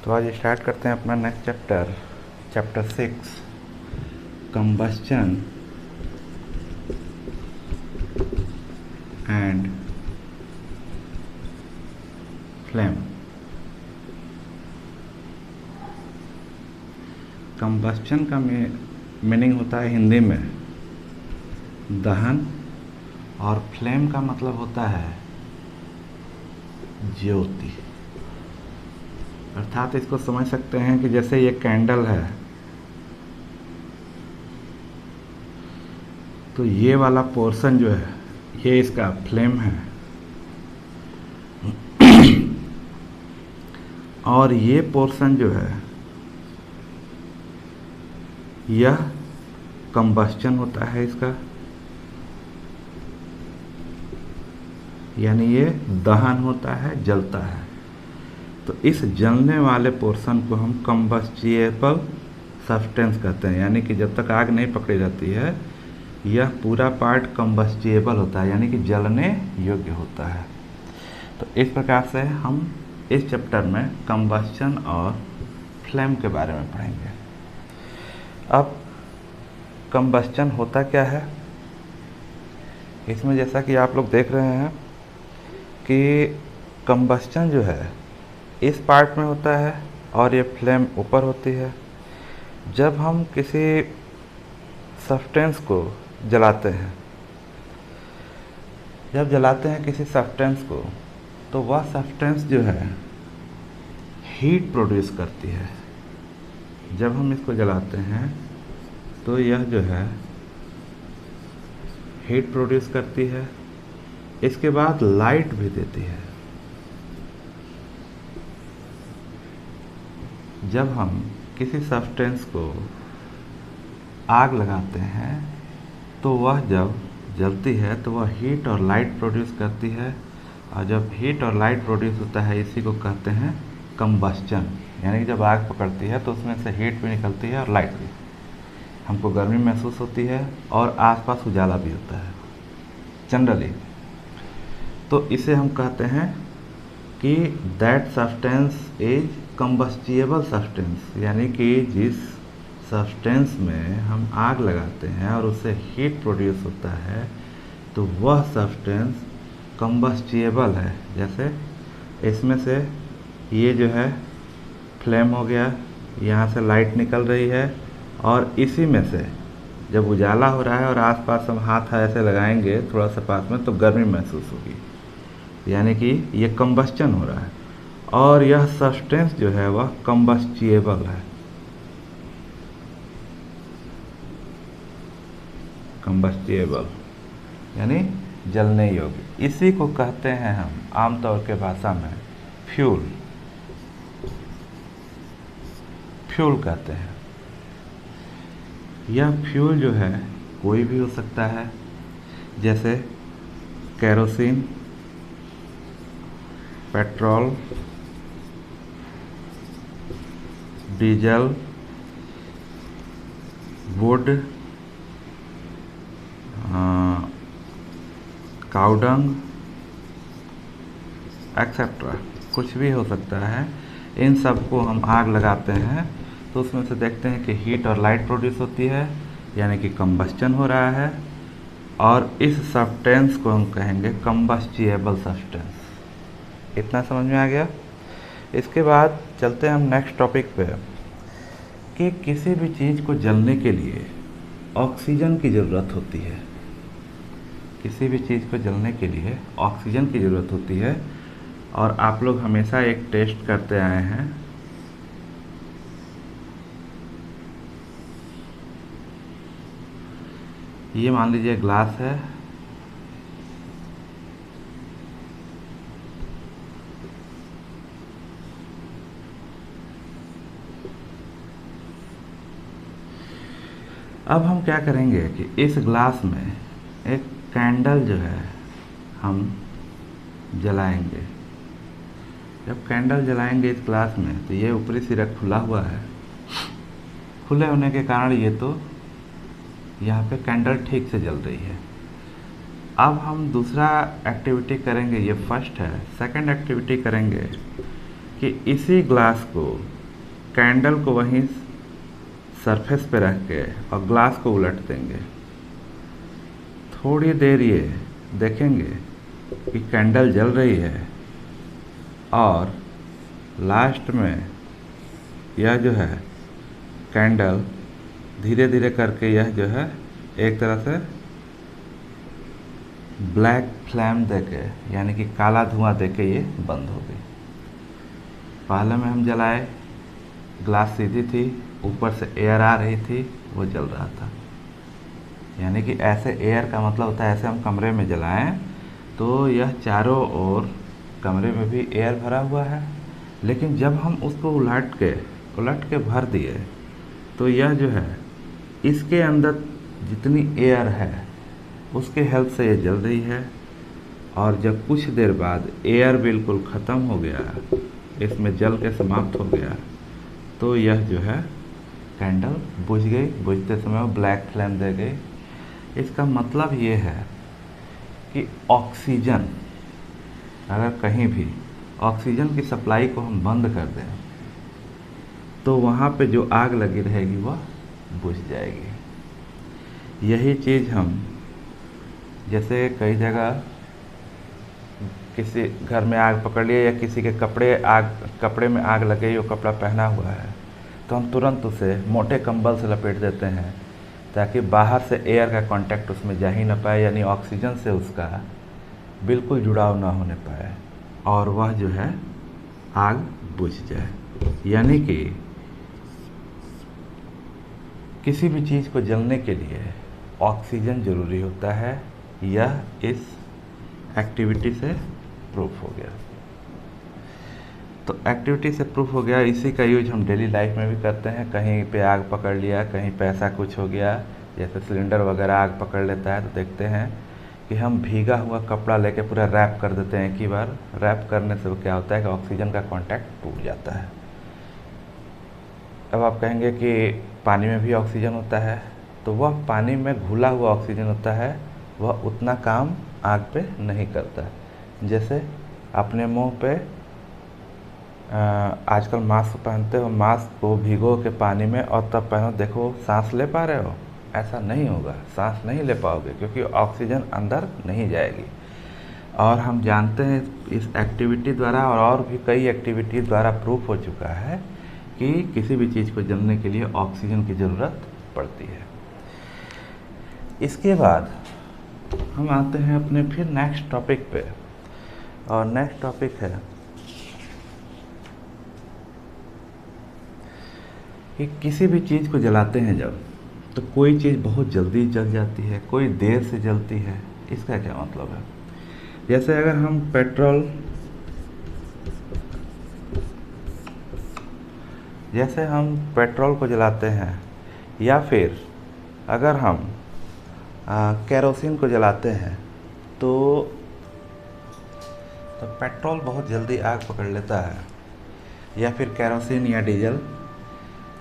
तो आज स्टार्ट करते हैं अपना next chapter, chapter 6, combustion and flame. Combustion का मीनिंग होता है हिंदी में दहन, और फ्लेम का मतलब होता है ज्योति। अर्थात इसको समझ सकते हैं कि जैसे ये कैंडल है तो ये वाला पोर्शन जो है ये इसका फ्लेम है, और ये पोर्शन जो है यह कंबस्चन होता है इसका, यानी ये दहन होता है, जलता है। तो इस जलने वाले पोर्शन को हम कंबस्टिबल सब्सटेंस कहते हैं, यानी कि जब तक आग नहीं पकड़ी जाती है यह पूरा पार्ट कंबस्टिबल होता है, यानी कि जलने योग्य होता है। तो इस प्रकार से हम इस चैप्टर में कंबस्चन और फ्लेम के बारे में पढ़ेंगे। अब कंबस्चन होता क्या है, इसमें जैसा कि आप लोग देख रहे हैं कि कंबस्चन जो है इस पार्ट में होता है और ये फ्लेम ऊपर होती है। जब हम किसी सब्सटेंस को जलाते हैं, जब जलाते हैं किसी सब्सटेंस को, तो वह सब्सटेंस जो है हीट प्रोड्यूस करती है। जब हम इसको जलाते हैं तो यह जो है हीट प्रोड्यूस करती है, इसके बाद लाइट भी देती है। जब हम किसी सब्सटेंस को आग लगाते हैं तो वह जब जलती है तो वह हीट और लाइट प्रोड्यूस करती है, और जब हीट और लाइट प्रोड्यूस होता है इसी को कहते हैं कंबस्चन। यानी कि जब आग पकड़ती है तो उसमें से हीट भी निकलती है और लाइट भी, हमको गर्मी महसूस होती है और आसपास उजाला भी होता है जनरली। तो इसे हम कहते हैं कि that substance is combustible substance, यानी कि जिस सब्सटेंस में हम आग लगाते हैं और उससे हीट प्रोड्यूस होता है तो वह सब्सटेंस कंबस्टिबल है। जैसे इसमें से ये जो है फ्लेम हो गया, यहाँ से लाइट निकल रही है, और इसी में से जब उजाला हो रहा है और आसपास हम हाथ ऐसे लगाएंगे थोड़ा सा पास में तो गर्मी महसूस होगी, यानी कि ये कंबस्चन हो रहा है, और यह सब्सटेंस जो है वह कंबस्टिबल है। कंबस्टिबल यानी जलने योग्य। इसी को कहते हैं हम आमतौर के भाषा में फ्यूल, फ्यूल कहते हैं। यह फ्यूल जो है कोई भी हो सकता है, जैसे kerosene, petrol, diesel, would, cow dung etcetera, कुछ भी हो सकता है। इन सब को हम आग लगाते हैं तो उसमें से देखते हैं कि हीट और लाइट प्रोड्यूस होती है, यानी कि कंबस्चन हो रहा है, और इस सब्सटेंस को हम कहेंगे कंबस्टिबल सब्सटेंस। इतना समझ में आ गया। इसके बाद चलते हैं हम नेक्स्ट टॉपिक पे कि किसी भी चीज़ को जलने के लिए ऑक्सीजन की ज़रूरत होती है। किसी भी चीज़ को जलने के लिए ऑक्सीजन की ज़रूरत होती है, और आप लोग हमेशा एक टेस्ट करते आए हैं, ये मान लीजिए ग्लास है, अब हम क्या करेंगे कि इस ग्लास में एक कैंडल जो है हम जलाएंगे। जब कैंडल जलाएंगे इस ग्लास में तो ये ऊपरी सिरा खुला हुआ है, खुले होने के कारण ये तो यहाँ पे कैंडल ठीक से जल रही है। अब हम दूसरा एक्टिविटी करेंगे, ये फर्स्ट है। सेकंड एक्टिविटी करेंगे कि इसी ग्लास को कैंडल को वहीं सरफेस पे रख के और ग्लास को उलट देंगे। थोड़ी देर ये देखेंगे कि कैंडल जल रही है और लास्ट में यह जो है कैंडल धीरे धीरे करके यह जो है एक तरह से ब्लैक फ्लैम देके यानी कि काला धुआं देके ये बंद हो गई। पहले में हम जलाए, ग्लास सीधी थी, ऊपर से एयर आ रही थी, वो जल रहा था। यानी कि ऐसे एयर का मतलब होता है ऐसे हम कमरे में जलाएं तो यह चारों ओर कमरे में भी एयर भरा हुआ है, लेकिन जब हम उसको उलट के भर दिए तो यह जो है इसके अंदर जितनी एयर है उसके हेल्प से ये जल रही है। और जब कुछ देर बाद एयर बिल्कुल ख़त्म हो गया, इसमें जल के समाप्त हो गया, तो यह जो है कैंडल बुझ गई। बुझते समय वो ब्लैक फ्लेम दे गई। इसका मतलब ये है कि ऑक्सीजन, अगर कहीं भी ऑक्सीजन की सप्लाई को हम बंद कर दें तो वहाँ पे जो आग लगी रहेगी वह बुझ जाएगी। यही चीज़ हम जैसे कई जगह किसी घर में आग पकड़ लिए या किसी के कपड़े में आग लग गई, वो कपड़ा पहना हुआ है तो हम तुरंत उसे मोटे कंबल से लपेट देते हैं ताकि बाहर से एयर का कांटेक्ट उसमें जा ही ना पाए, यानी ऑक्सीजन से उसका बिल्कुल जुड़ाव ना होने पाए और वह जो है आग बुझ जाए। यानी कि किसी भी चीज़ को जलने के लिए ऑक्सीजन ज़रूरी होता है। यह इस एक्टिविटी से प्रूफ हो गया। तो एक्टिविटी से प्रूफ हो गया, इसी का यूज हम डेली लाइफ में भी करते हैं। कहीं पे आग पकड़ लिया, कहीं पे ऐसा कुछ हो गया, जैसे सिलेंडर वगैरह आग पकड़ लेता है तो देखते हैं कि हम भीगा हुआ कपड़ा लेके पूरा रैप कर देते हैं एक ही बार। रैप करने से वो क्या होता है कि ऑक्सीजन का कांटेक्ट टूट जाता है। अब आप कहेंगे कि पानी में भी ऑक्सीजन होता है, तो वह पानी में घुला हुआ ऑक्सीजन होता है, वह उतना काम आग पे नहीं करता है। जैसे अपने मुंह पे आजकल मास्क पहनते हो, मास्क को भिगो के पानी में और तब पहनो, देखो सांस ले पा रहे हो? ऐसा नहीं होगा, सांस नहीं ले पाओगे क्योंकि ऑक्सीजन अंदर नहीं जाएगी। और हम जानते हैं इस एक्टिविटी द्वारा और भी कई एक्टिविटी द्वारा प्रूफ हो चुका है कि किसी भी चीज़ को जलने के लिए ऑक्सीजन की ज़रूरत पड़ती है। इसके बाद हम आते हैं अपने फिर नेक्स्ट टॉपिक पे, और नेक्स्ट टॉपिक है कि किसी भी चीज़ को जलाते हैं जब, तो कोई चीज़ बहुत जल्दी जल जाती है, कोई देर से जलती है। इसका क्या मतलब है? जैसे अगर हम पेट्रोल को जलाते हैं या फिर अगर हम केरोसिन को जलाते हैं तो पेट्रोल बहुत जल्दी आग पकड़ लेता है, या फिर केरोसिन या डीजल।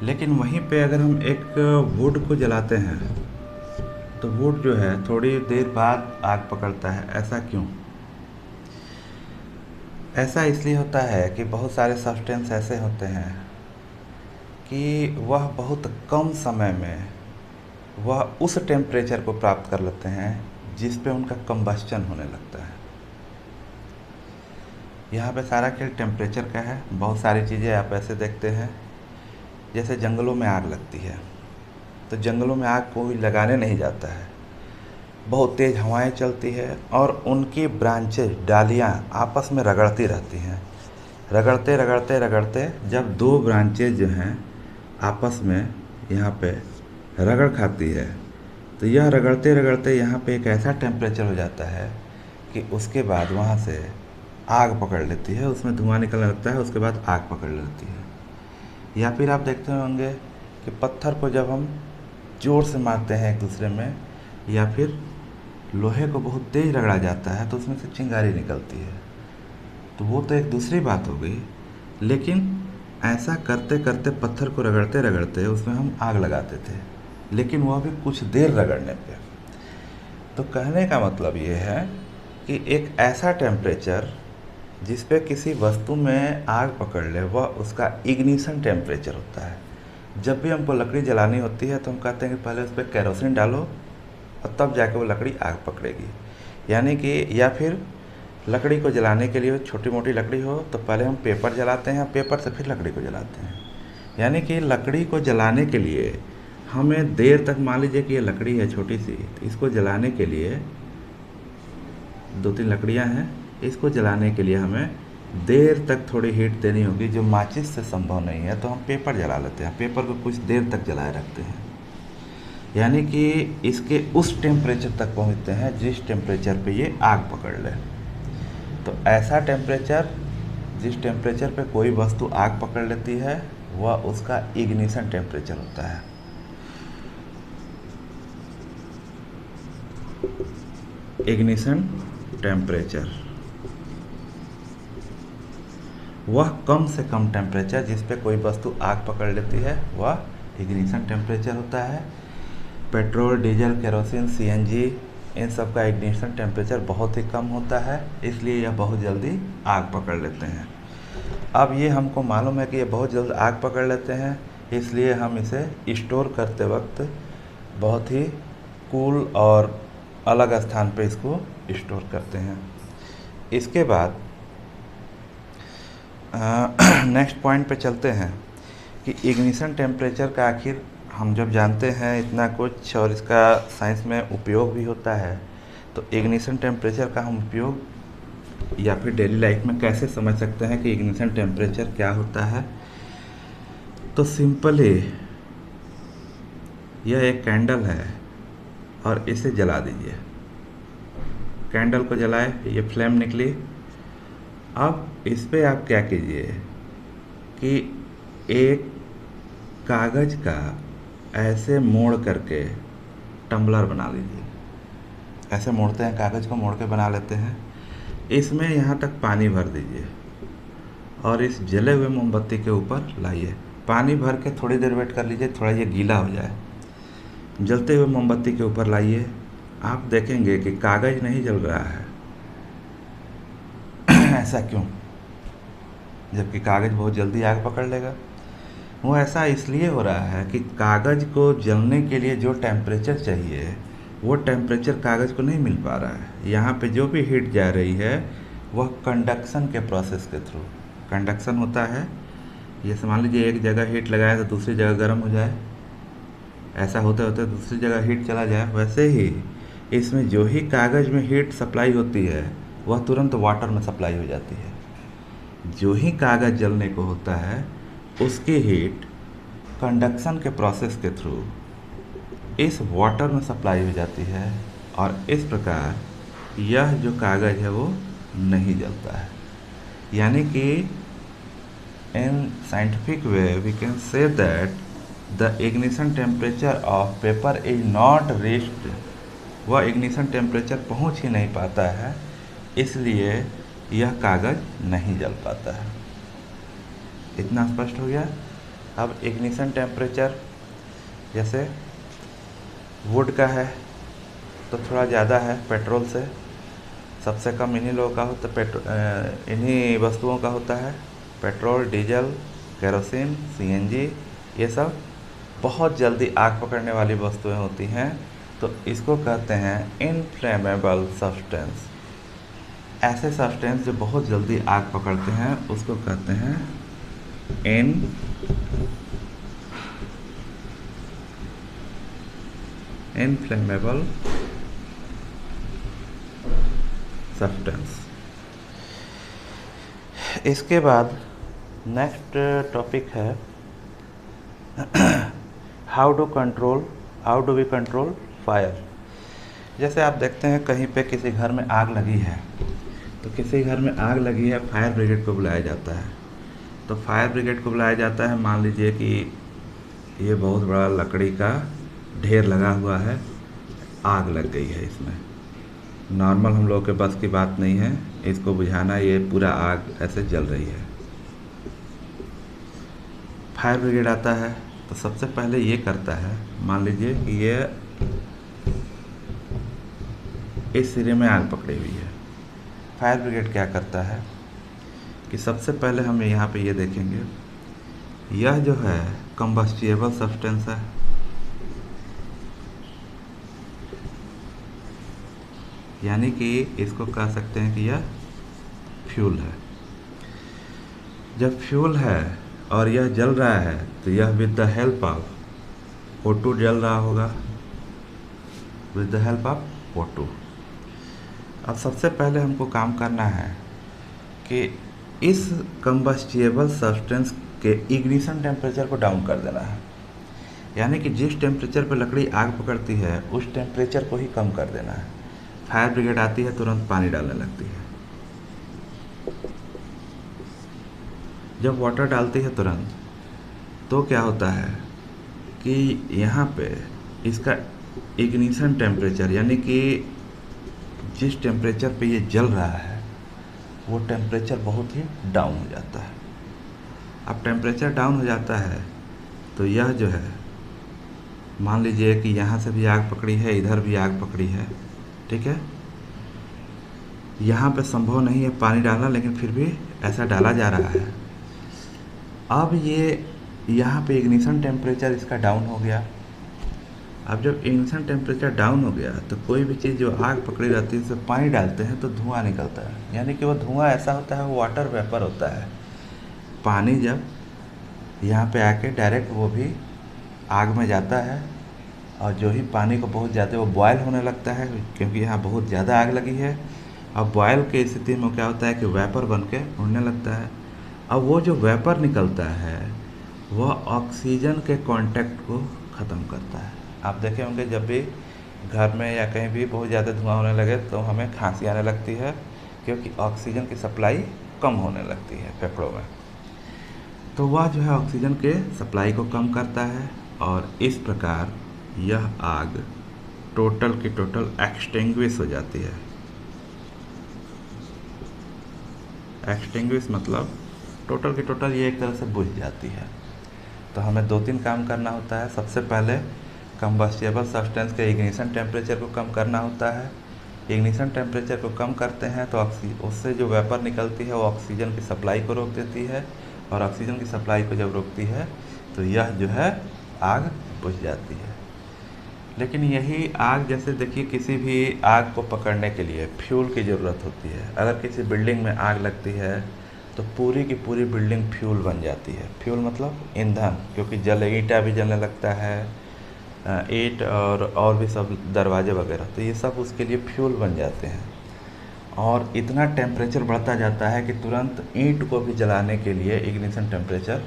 लेकिन वहीं पे अगर हम एक वुड को जलाते हैं तो वुड जो है थोड़ी देर बाद आग पकड़ता है। ऐसा क्यों? ऐसा इसलिए होता है कि बहुत सारे सब्सटेंस ऐसे होते हैं कि वह बहुत कम समय में वह उस टेम्परेचर को प्राप्त कर लेते हैं जिस पे उनका कंबस्चन होने लगता है। यहाँ पे सारा खेल टेम्परेचर का है। बहुत सारी चीज़ें आप ऐसे देखते हैं, जैसे जंगलों में आग लगती है तो जंगलों में आग कोई लगाने नहीं जाता है, बहुत तेज़ हवाएं चलती है और उनकी ब्रांचेज, डालियाँ आपस में रगड़ती रहती हैं। रगड़ते रगड़ते रगड़ते जब दो ब्रांचेज जो हैं आपस में यहाँ पे रगड़ खाती है तो यह रगड़ते रगड़ते यहाँ पे एक ऐसा टेम्परेचर हो जाता है कि उसके बाद वहाँ से आग पकड़ लेती है, उसमें धुआं निकलने लगता है, उसके बाद आग पकड़ लेती है। या फिर आप देखते होंगे कि पत्थर को जब हम ज़ोर से मारते हैं एक दूसरे में, या फिर लोहे को बहुत तेज़ रगड़ा जाता है तो उसमें से चिंगारी निकलती है। तो वो तो एक दूसरी बात हो गई, लेकिन ऐसा करते करते पत्थर को रगड़ते रगड़ते उसमें हम आग लगाते थे, लेकिन वह भी कुछ देर रगड़ने पे। तो कहने का मतलब ये है कि एक ऐसा टेम्परेचर जिस पे किसी वस्तु में आग पकड़ ले वह उसका इग्निशन टेम्परेचर होता है। जब भी हमको लकड़ी जलानी होती है तो हम कहते हैं कि पहले उस पर केरोसिन डालो और तब जाके वो लकड़ी आग पकड़ेगी। यानी कि या फिर लकड़ी को जलाने के लिए छोटी मोटी लकड़ी हो तो पहले हम पेपर जलाते हैं, पेपर से फिर लकड़ी को जलाते हैं। यानी कि लकड़ी को जलाने के लिए हमें देर तक, मान लीजिए कि ये लकड़ी है छोटी सी, तो इसको जलाने के लिए 2-3 लकड़ियाँ हैं, इसको जलाने के लिए हमें देर तक थोड़ी हीट देनी होगी जो माचिस से संभव नहीं है, तो हम पेपर जला लेते हैं, पेपर को कुछ देर तक जलाए रखते हैं। यानी कि इसके उस टेम्परेचर तक पहुंचते हैं जिस टेम्परेचर पे ये आग पकड़ ले। तो ऐसा टेम्परेचर, जिस टेम्परेचर पे कोई वस्तु आग पकड़ लेती है वह उसका इग्निशन टेम्परेचर होता है। इग्निशन टेम्परेचर वह कम से कम टेम्परेचर जिस पे कोई वस्तु आग पकड़ लेती है वह इग्निशन टेम्परेचर होता है। पेट्रोल, डीजल, केरोसिन, सीएनजी, इन सब का इग्निशन टेम्परेचर बहुत ही कम होता है, इसलिए यह बहुत जल्दी आग पकड़ लेते हैं। अब ये हमको मालूम है कि ये बहुत जल्द आग पकड़ लेते हैं, इसलिए हम इसे स्टोर करते वक्त बहुत ही कूल और अलग स्थान पे इसको स्टोर करते हैं। इसके बाद नेक्स्ट पॉइंट पे चलते हैं कि इग्निशन टेम्परेचर का आखिर हम जब जानते हैं इतना कुछ और इसका साइंस में उपयोग भी होता है, तो इग्निशन टेम्परेचर का हम उपयोग या फिर डेली लाइफ में कैसे समझ सकते हैं कि इग्निशन टेम्परेचर क्या होता है। तो सिंपली यह एक कैंडल है और इसे जला दीजिए। कैंडल को जलाए, ये फ्लेम निकली। अब इस पे आप क्या कीजिए कि एक कागज़ का ऐसे मोड़ करके टम्बलर बना लीजिए। ऐसे मोड़ते हैं, कागज़ को मोड़ के बना लेते हैं। इसमें यहाँ तक पानी भर दीजिए और इस जले हुए मोमबत्ती के ऊपर लाइए। पानी भर के थोड़ी देर वेट कर लीजिए, थोड़ा ये गीला हो जाए। जलते हुए मोमबत्ती के ऊपर लाइए, आप देखेंगे कि कागज़ नहीं जल रहा है। ऐसा क्यों, जबकि कागज़ बहुत जल्दी आग पकड़ लेगा? वो ऐसा इसलिए हो रहा है कि कागज़ को जलने के लिए जो टेम्परेचर चाहिए वो टेम्परेचर कागज़ को नहीं मिल पा रहा है। यहाँ पे जो भी हीट जा रही है वह कंडक्शन के प्रोसेस के थ्रू, कंडक्शन होता है। जैसे मान लीजिए एक जगह हीट लगाए तो दूसरी जगह गर्म हो जाए, ऐसा होते होते दूसरी जगह हीट चला जाए। वैसे ही इसमें जो ही कागज़ में हीट सप्लाई होती है वह तुरंत वाटर में सप्लाई हो जाती है। जो ही कागज़ जलने को होता है उसकी हीट कंडक्शन के प्रोसेस के थ्रू इस वाटर में सप्लाई हो जाती है और इस प्रकार यह जो कागज़ है वो नहीं जलता है। यानी कि in scientific way we can say that the ignition temperature of paper is not reached. वह इग्निशन टेम्परेचर पहुंच ही नहीं पाता है, इसलिए यह कागज़ नहीं जल पाता है। इतना स्पष्ट हो गया। अब इग्निशन टेम्परेचर जैसे वुड का है तो थोड़ा ज़्यादा है पेट्रोल से, सबसे कम इन्हीं लोगों का होता, इन्हीं वस्तुओं का होता है। पेट्रोल, डीजल, केरोसिन, सीएनजी, ये सब बहुत जल्दी आग पकड़ने वाली वस्तुएं होती हैं, तो इसको कहते हैं इनफ्लेमेबल सब्सटेंस। ऐसे सब्सटेंस जो बहुत जल्दी आग पकड़ते हैं उसको कहते हैं इनफ्लेमेबल सब्सटेंस। इसके बाद नेक्स्ट टॉपिक है how do we control fire. जैसे आप देखते हैं कहीं पे किसी घर में आग लगी है, तो किसी घर में आग लगी है, फायर ब्रिगेड को बुलाया जाता है। तो फायर ब्रिगेड को बुलाया जाता है, मान लीजिए कि ये बहुत बड़ा लकड़ी का ढेर लगा हुआ है, आग लग गई है इसमें। नॉर्मल हम लोग के बस की बात नहीं है इसको बुझाना, ये पूरा आग ऐसे जल रही है। फायर ब्रिगेड आता है तो सबसे पहले ये करता है, मान लीजिए कि ये इस सिरे में आग पकड़ी हुई है। फायर ब्रिगेड क्या करता है कि सबसे पहले हम यहाँ पे ये देखेंगे, यह जो है कंबस्टिबल सब्सटेंस है, यानी कि इसको कह सकते हैं कि यह फ्यूल है। जब फ्यूल है और यह जल रहा है तो यह with the help of O2 जल रहा होगा, with the help of O2। अब सबसे पहले हमको काम करना है कि इस कंबस्टिबल सब्सटेंस के इग्निशन टेम्परेचर को डाउन कर देना है, यानी कि जिस टेम्परेचर पर लकड़ी आग पकड़ती है उस टेम्परेचर को ही कम कर देना है। फायर ब्रिगेड आती है, तुरंत पानी डालने लगती है। जब वाटर डालती है तुरंत, तो क्या होता है कि यहाँ पे इसका इग्निशन टेम्परेचर, यानी कि जिस टेम्परेचर पे ये जल रहा है वो टेम्परेचर बहुत ही डाउन हो जाता है। अब टेम्परेचर डाउन हो जाता है तो यह जो है, मान लीजिए कि यहाँ से भी आग पकड़ी है, इधर भी आग पकड़ी है, ठीक है। यहाँ पे संभव नहीं है पानी डालना, लेकिन फिर भी ऐसा डाला जा रहा है। अब ये यहाँ पे इग्निशन टेम्परेचर इसका डाउन हो गया। अब जब इग्निशन टेम्परेचर डाउन हो गया तो कोई भी चीज़ जो आग पकड़ी रहती है उसमें पानी डालते हैं तो धुआं निकलता है, यानी कि वो धुआं ऐसा होता है, वो वाटर वेपर होता है। पानी जब यहाँ पे आके डायरेक्ट वो भी आग में जाता है, और जो ही पानी को बहुत ज़्यादा वो बॉयल होने लगता है, क्योंकि यहाँ बहुत ज़्यादा आग लगी है। अब बॉयल की स्थिति में क्या होता है कि वेपर बन के उड़ने लगता है। अब वो जो वेपर निकलता है वह ऑक्सीजन के कांटेक्ट को ख़त्म करता है। आप देखे होंगे जब भी घर में या कहीं भी बहुत ज़्यादा धुआं होने लगे तो हमें खांसी आने लगती है, क्योंकि ऑक्सीजन की सप्लाई कम होने लगती है फेफड़ों में। तो वह जो है ऑक्सीजन के सप्लाई को कम करता है, और इस प्रकार यह आग टोटल की टोटल एक्सटिंग्विश हो जाती है। एक्सटिंग्विश मतलब टोटल की टोटल ये एक तरह से बुझ जाती है। तो हमें 2-3 काम करना होता है। सबसे पहले कंबस्टिबल सब्सटेंस के इग्निशन टेम्परेचर को कम करना होता है। इग्निशन टेम्परेचर को कम करते हैं तो उससे जो वेपर निकलती है वो ऑक्सीजन की सप्लाई को रोक देती है, और ऑक्सीजन की सप्लाई को जब रोकती है तो यह जो है आग बुझ जाती है। लेकिन यही आग, जैसे देखिए किसी भी आग को पकड़ने के लिए फ्यूल की ज़रूरत होती है। अगर किसी बिल्डिंग में आग लगती है तो पूरी की पूरी बिल्डिंग फ्यूल बन जाती है। फ्यूल मतलब ईंधन, क्योंकि ईंटा भी जलने लगता है, ईंट और भी सब दरवाजे वगैरह, तो ये सब उसके लिए फ्यूल बन जाते हैं। और इतना टेम्परेचर बढ़ता जाता है कि तुरंत ईंट को भी जलाने के लिए इग्निशन टेम्परेचर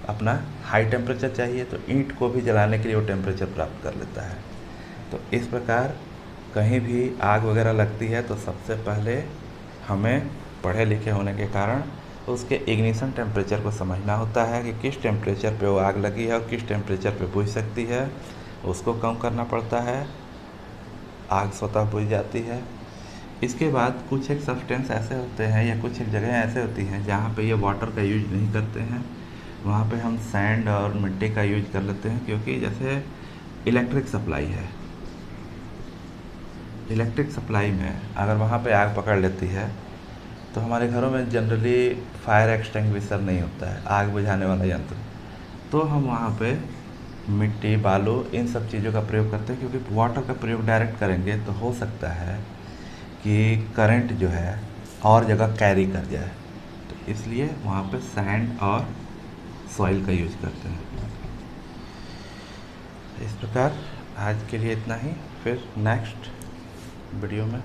अपना हाई टेम्परेचर चाहिए, तो ईंट को भी जलाने के लिए वो टेम्परेचर प्राप्त कर लेता है। तो इस प्रकार कहीं भी आग वगैरह लगती है तो सबसे पहले हमें पढ़े लिखे होने के कारण उसके इग्निशन टेम्परेचर को समझना होता है कि किस टेम्परेचर पे वो आग लगी है और किस टेम्परेचर पे बुझ सकती है, उसको कम करना पड़ता है, आग स्वतः बुझ जाती है। इसके बाद कुछ एक सब्सटेंस ऐसे होते हैं या कुछ एक जगह ऐसे होती हैं जहाँ पे ये वाटर का यूज नहीं करते हैं, वहाँ पे हम सैंड और मिट्टी का यूज कर लेते हैं। क्योंकि जैसे इलेक्ट्रिक सप्लाई है, इलेक्ट्रिक सप्लाई में अगर वहाँ पे आग पकड़ लेती है तो हमारे घरों में जनरली फायर एक्सटिंग्विशर नहीं होता है, आग बुझाने वाला यंत्र, तो हम वहाँ पे मिट्टी, बालू, इन सब चीज़ों का प्रयोग करते हैं। क्योंकि वाटर का प्रयोग डायरेक्ट करेंगे तो हो सकता है कि करंट जो है और जगह कैरी कर जाए, तो इसलिए वहाँ पे सैंड और सॉइल का यूज करते हैं। इस प्रकार आज के लिए इतना ही, फिर नेक्स्ट वीडियो में